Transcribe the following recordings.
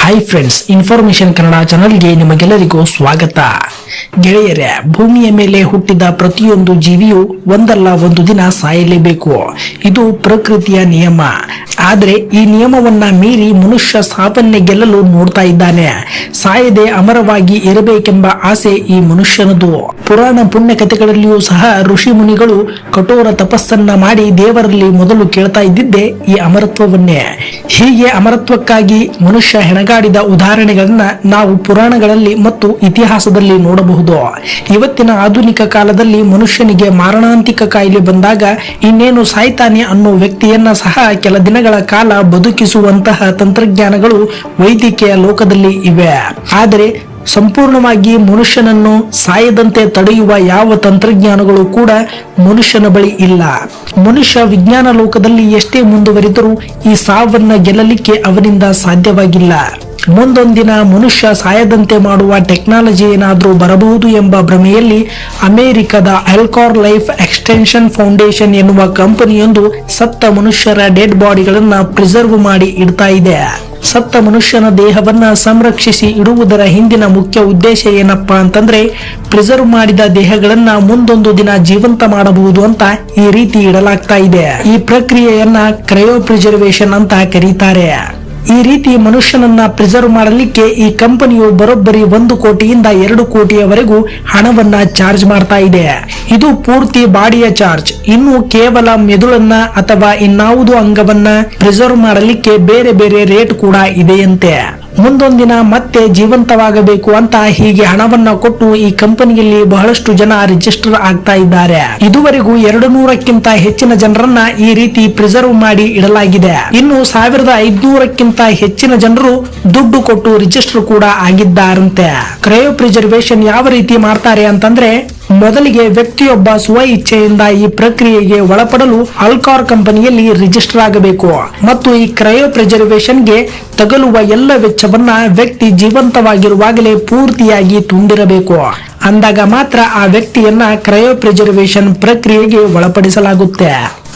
Hi friends, information Kannada ಚಾನಲ್ಗೆ ನಿಮಗೆಲ್ಲರಿಗೂ ಸ್ವಾಗತ. ಗೆಳೆಯರೇ, ಭೂಮಿಯ ಮೇಲೆ ಹುಟ್ಟಿದ ಪ್ರತಿಯೊಂದು ಜೀವಿಯು ಒಂದಲ್ಲ ಒಂದು ದಿನ ಸಾಯಲೇಬೇಕು. ಇದು ಪ್ರಕೃತಿಯ ನಿಯಮ. ಆದರೆ ಈ ನಿಯಮವನ್ನ ಮೀರಿ ಮನುಷ್ಯ ಸಾವನ್ನೇ ಗೆಲ್ಲಲು ನೋಡ್ತಾ ಇದ್ದಾನೆ. ಸಾಯದೆ ಅಮರವಾಗಿ ಇರಬೇಕೆಂಬ ಆಸೆ ಈ ಮನುಷ್ಯನದು. ಪುರಾಣ ಪುಣ್ಯ ಕಥೆಗಳಲ್ಲಿಯೂ ಸಹ ಋಷಿ ಮುನಿಗಳು ಕಠೋರ ತಪಸ್ಸನ್ನ ಮಾಡಿ ದೇವರಲ್ಲಿ ಮೊದಲು ಕೇಳ್ತಾ ಇದ್ದಿದ್ದೇ ಈ ಅಮರತ್ವವನ್ನೇ. ಹೀಗೆ ಅಮರತ್ವಕ್ಕಾಗಿ ಮನುಷ್ಯ ಹೆಣಗಾಡಿದ ಉದಾಹರಣೆಗಳನ್ನ ನಾವು ಪುರಾಣಗಳಲ್ಲಿ ಮತ್ತು ಇತಿಹಾಸದಲ್ಲಿ ನೋಡಬಹುದು. ಇವತ್ತಿನ ಆಧುನಿಕ ಕಾಲದಲ್ಲಿ ಮನುಷ್ಯನಿಗೆ ಮಾರಣಾಂತಿಕ ಕಾಯಿಲೆ ಬಂದಾಗ ಇನ್ನೇನು ಸಾಯ್ತಾನೆ ಅನ್ನೋ ವ್ಯಕ್ತಿಯನ್ನ ಸಹ ಕೆಲ ದಿನಗಳ ಕಾಲ ಬದುಕಿಸುವಂತಹ ತಂತ್ರಜ್ಞಾನಗಳು ವೈದ್ಯಕೀಯ ಲೋಕದಲ್ಲಿ ಇವೆ. ಆದರೆ ಸಂಪೂರ್ಣವಾಗಿ ಮನುಷ್ಯನನ್ನು ಸಾಯದಂತೆ ತಡೆಯುವ ಯಾವ ತಂತ್ರಜ್ಞಾನಗಳು ಕೂಡ ಮನುಷ್ಯನ ಬಳಿ ಇಲ್ಲ. ಮನುಷ್ಯ ವಿಜ್ಞಾನ ಲೋಕದಲ್ಲಿ ಎಷ್ಟೇ ಮುಂದುವರಿದರೂ ಈ ಸಾವನ್ನ ಗೆಲ್ಲಲಿಕ್ಕೆ ಅವನಿಂದ ಸಾಧ್ಯವಾಗಿಲ್ಲ. ಮುಂದೊಂದಿನ ಮನುಷ್ಯ ಸಾಯದಂತೆ ಮಾಡುವ ಟೆಕ್ನಾಲಜಿ ಏನಾದರೂ ಬರಬಹುದು ಎಂಬ ಭ್ರಮೆಯಲ್ಲಿ ಅಮೆರಿಕದ ಅಲ್ಕಾರ್ ಲೈಫ್ ಎಕ್ಸ್ಟೆನ್ಷನ್ ಫೌಂಡೇಶನ್ ಎನ್ನುವ ಕಂಪನಿಯೊಂದು ಸತ್ತ ಮನುಷ್ಯರ ಡೆಡ್ ಬಾಡಿಗಳನ್ನ ಪ್ರಿಸರ್ವ್ ಮಾಡಿ ಇಡ್ತಾ ಇದೆ. ಸತ್ತ ಮನುಷ್ಯನ ದೇಹವನ್ನ ಸಂರಕ್ಷಿಸಿ ಇಡುವುದರ ಹಿಂದಿನ ಮುಖ್ಯ ಉದ್ದೇಶ ಏನಪ್ಪಾ ಅಂತಂದ್ರೆ, ಪ್ರಿಸರ್ವ್ ಮಾಡಿದ ದೇಹಗಳನ್ನ ಮುಂದೊಂದು ದಿನ ಜೀವಂತ ಮಾಡಬಹುದು ಅಂತ ಈ ರೀತಿ ಇಡಲಾಗ್ತಾ ಇದೆ. ಈ ಪ್ರಕ್ರಿಯೆಯನ್ನ ಕ್ರಯೋ ಪ್ರಿಸರ್ವೇಶನ್ ಅಂತ ಕರೀತಾರೆ. ಈ ರೀತಿ ಮನುಷ್ಯನನ್ನ ಪ್ರಿಸರ್ವ್ ಮಾಡಲಿಕ್ಕೆ ಈ ಕಂಪನಿಯು ಬರೋಬ್ಬರಿ 1 ಕೋಟಿಯಿಂದ 2 ಕೋಟಿಯವರೆಗೂ ಹಣವನ್ನ ಚಾರ್ಜ್ ಮಾಡ್ತಾ ಇದೆ. ಇದು ಪೂರ್ತಿ ಬಾಡಿಯ ಚಾರ್ಜ್. ಇನ್ನು ಕೇವಲ ಮೆದುಳನ್ನ ಅಥವಾ ಇನ್ನಾವುದೋ ಅಂಗವನ್ನ ಪ್ರಿಸರ್ವ್ ಮಾಡಲಿಕ್ಕೆ ಬೇರೆ ಬೇರೆ ರೇಟ್ ಕೂಡ ಇದೆಯಂತೆ. ಮುಂದೊಂದಿನ ಮತ್ತೆ ಜೀವಂತವಾಗಬೇಕು ಅಂತ ಹೀಗೆ ಹಣವನ್ನ ಕೊಟ್ಟು ಈ ಕಂಪನಿಯಲ್ಲಿ ಬಹಳಷ್ಟು ಜನ ರಿಜಿಸ್ಟರ್ ಆಗ್ತಾ ಇದ್ದಾರೆ. ಇದುವರೆಗೂ 200ಕ್ಕಿಂತ ಹೆಚ್ಚಿನ ಜನರನ್ನ ಈ ರೀತಿ ಪ್ರಿಸರ್ವ್ ಮಾಡಿ ಇಡಲಾಗಿದೆ. ಇನ್ನು 1500ಕ್ಕಿಂತ ಹೆಚ್ಚಿನ ಜನರು ದುಡ್ಡು ಕೊಟ್ಟು ರಿಜಿಸ್ಟರ್ ಕೂಡ ಆಗಿದ್ದಾರಂತೆ. ಕ್ರಯೋ ಪ್ರಿಸರ್ವೇಶನ್ ಯಾವ ರೀತಿ ಮಾಡ್ತಾರೆ ಅಂತಂದ್ರೆ, ಮೊದಲಿಗೆ ವ್ಯಕ್ತಿಯೊಬ್ಬ ಸ್ವ ಇಚ್ಛೆಯಿಂದ ಈ ಪ್ರಕ್ರಿಯೆಗೆ ಒಳಪಡಲು ಅಲ್ಕಾರ್ ಕಂಪನಿಯಲ್ಲಿ ರಿಜಿಸ್ಟರ್ ಆಗಬೇಕು ಮತ್ತು ಈ ಕ್ರಯೋ ಪ್ರಿಸರ್ವೇಶನ್ಗೆ ತಗಲುವ ಎಲ್ಲ ವೆಚ್ಚವನ್ನ ವ್ಯಕ್ತಿ ಜೀವಂತವಾಗಿರುವಾಗಲೇ ಪೂರ್ತಿಯಾಗಿ ತುಂಬಿರಬೇಕು. ಅಂದಾಗ ಮಾತ್ರ ಆ ವ್ಯಕ್ತಿಯನ್ನ ಕ್ರಯೋ ಪ್ರಿಸರ್ವೇಶನ್ ಪ್ರಕ್ರಿಯೆಗೆ ಒಳಪಡಿಸಲಾಗುತ್ತೆ.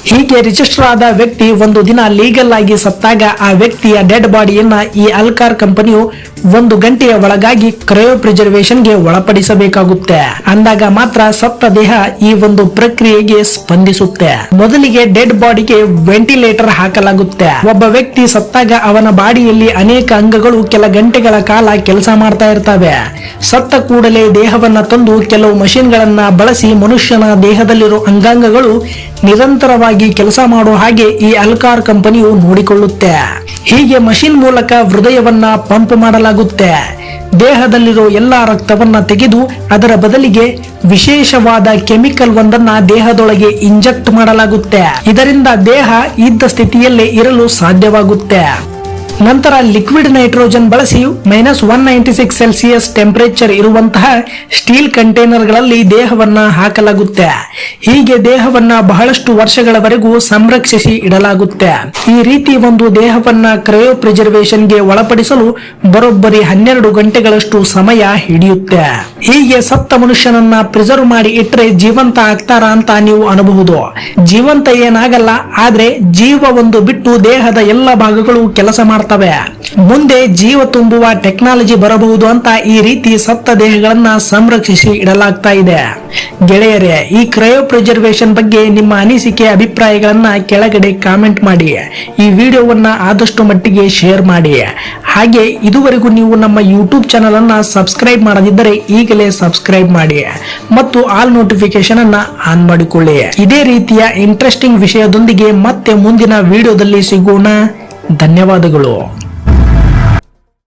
ಹೀಗೆ ರಿಜಿಸ್ಟರ್ ಆದ ವ್ಯಕ್ತಿ ಒಂದು ದಿನ ಲೀಗಲ್ ಆಗಿ ಸತ್ತಾಗ ಆ ವ್ಯಕ್ತಿಯ ಡೆಡ್ ಬಾಡಿಯನ್ನ ಈ ಅಲ್ಕಾರ್ ಕಂಪನಿಯು 1 ಗಂಟೆಯ ಒಳಗಾಗಿ ಕ್ರಯೋ ಪ್ರಿಸರ್ವೇಶನ್ಗೆ ಒಳಪಡಿಸಬೇಕಾಗುತ್ತೆ. ಅಂದಾಗ ಮಾತ್ರ ಸತ್ತ ದೇಹ ಈ ಒಂದು ಪ್ರಕ್ರಿಯೆಗೆ ಸ್ಪಂದಿಸುತ್ತೆ. ಮೊದಲಿಗೆ ಡೆಡ್ ಬಾಡಿಗೆ ವೆಂಟಿಲೇಟರ್ ಹಾಕಲಾಗುತ್ತೆ. ಒಬ್ಬ ವ್ಯಕ್ತಿ ಸತ್ತಾಗ ಅವನ ಬಾಡಿಯಲ್ಲಿ ಅನೇಕ ಅಂಗಗಳು ಕೆಲ ಗಂಟೆಗಳ ಕಾಲ ಕೆಲಸ ಮಾಡ್ತಾ ಇರ್ತವೆ. ಸತ್ತ ಕೂಡಲೇ ದೇಹವನ್ನ ತಂದು ಕೆಲವು ಮಷಿನ್ ಗಳನ್ನ ಬಳಸಿ ಮನುಷ್ಯನ ದೇಹದಲ್ಲಿರೋ ಅಂಗಾಂಗಗಳು ನಿರಂತರವಾಗಿ ಕೆಲಸ ಮಾಡೋ ಹಾಗೆ ಈ ಅಲ್ಕಾರ್ ಕಂಪನಿಯು ನೋಡಿಕೊಳ್ಳುತ್ತೆ. ಹೀಗೆ ಮಷಿನ್ ಮೂಲಕ ಹೃದಯವನ್ನ ಪಂಪ್ ಮಾಡಲಾಗುತ್ತೆ. ದೇಹದಲ್ಲಿರೋ ಎಲ್ಲಾ ರಕ್ತವನ್ನ ತೆಗೆದು ಅದರ ಬದಲಿಗೆ ವಿಶೇಷವಾದ ಕೆಮಿಕಲ್ ಒಂದನ್ನ ದೇಹದೊಳಗೆ ಇಂಜೆಕ್ಟ್ ಮಾಡಲಾಗುತ್ತೆ. ಇದರಿಂದ ದೇಹ ಇದ್ದ ಸ್ಥಿತಿಯಲ್ಲೇ ಇರಲು ಸಾಧ್ಯವಾಗುತ್ತೆ. ನಂತರ ಲಿಕ್ವಿಡ್ ನೈಟ್ರೋಜನ್ ಬಳಸಿ -196 ಸೆಲ್ಸಿಯಸ್ ಟೆಂಪರೇಚರ್ ಇರುವಂತಹ ಸ್ಟೀಲ್ ಕಂಟೈನರ್ಗಳಲ್ಲಿ ದೇಹವನ್ನ ಹಾಕಲಾಗುತ್ತೆ. ಹೀಗೆ ದೇಹವನ್ನ ಬಹಳಷ್ಟು ವರ್ಷಗಳವರೆಗೂ ಸಂರಕ್ಷಿಸಿ ಇಡಲಾಗುತ್ತೆ. ಈ ರೀತಿ ಒಂದು ದೇಹವನ್ನ ಕ್ರಯೋ ಪ್ರಿಸರ್ವೇಶನ್ಗೆ ಒಳಪಡಿಸಲು ಬರೋಬ್ಬರಿ 12 ಗಂಟೆಗಳಷ್ಟು ಸಮಯ ಹಿಡಿಯುತ್ತೆ. ಹೀಗೆ ಸತ್ತ ಮನುಷ್ಯನನ್ನ ಪ್ರಿಸರ್ವ್ ಮಾಡಿ ಇಟ್ರೆ ಜೀವಂತ ಆಗ್ತಾರ ಅಂತ ನೀವು ಅನಬಹುದು. ಜೀವಂತ ಏನಾಗಲ್ಲ, ಆದ್ರೆ ಜೀವ ಒಂದು ಬಿಟ್ಟು ದೇಹದ ಎಲ್ಲ ಭಾಗಗಳು ಕೆಲಸ ಮಾಡ್ತವೆ. ಮುಂದೆ ಜೀವ ತುಂಬುವ ಟೆಕ್ನಾಲಜಿ ಬರಬಹುದು ಅಂತ ಈ ರೀತಿ ಸತ್ತ ದೇಹಗಳನ್ನ ಸಂರಕ್ಷಿಸಿ ಇಡಲಾಗ್ತಾ ಇದೆ. ಗೆಳೆಯರೇ, ಈ ಕ್ರಯೋ ಪ್ರಿಸರ್ವೇಶನ್ ಬಗ್ಗೆ ನಿಮ್ಮ ಅನಿಸಿಕೆ ಅಭಿಪ್ರಾಯಗಳನ್ನ ಕೆಳಗಡೆ ಕಾಮೆಂಟ್ ಮಾಡಿ. ಈ ವಿಡಿಯೋವನ್ನ ಆದಷ್ಟು ಮಟ್ಟಿಗೆ ಶೇರ್ ಮಾಡಿ. ಹಾಗೆ ಇದುವರೆಗೂ ನೀವು ನಮ್ಮ ಯೂಟ್ಯೂಬ್ ಚಾನಲ್ ಅನ್ನ ಸಬ್ಸ್ಕ್ರೈಬ್ ಮಾಡದಿದ್ದರೆ ಈಗಲೇ ಸಬ್ಸ್ಕ್ರೈಬ್ ಮಾಡಿ ಮತ್ತು ಆಲ್ ನೋಟಿಫಿಕೇಶನ್ ಅನ್ನ ಆನ್ ಮಾಡಿಕೊಳ್ಳಿ. ಇದೇ ರೀತಿಯ ಇಂಟ್ರೆಸ್ಟಿಂಗ್ ವಿಷಯದೊಂದಿಗೆ ಮತ್ತೆ ಮುಂದಿನ ವಿಡಿಯೋದಲ್ಲಿ ಸಿಗೋಣ. ಧನ್ಯವಾದಗಳು.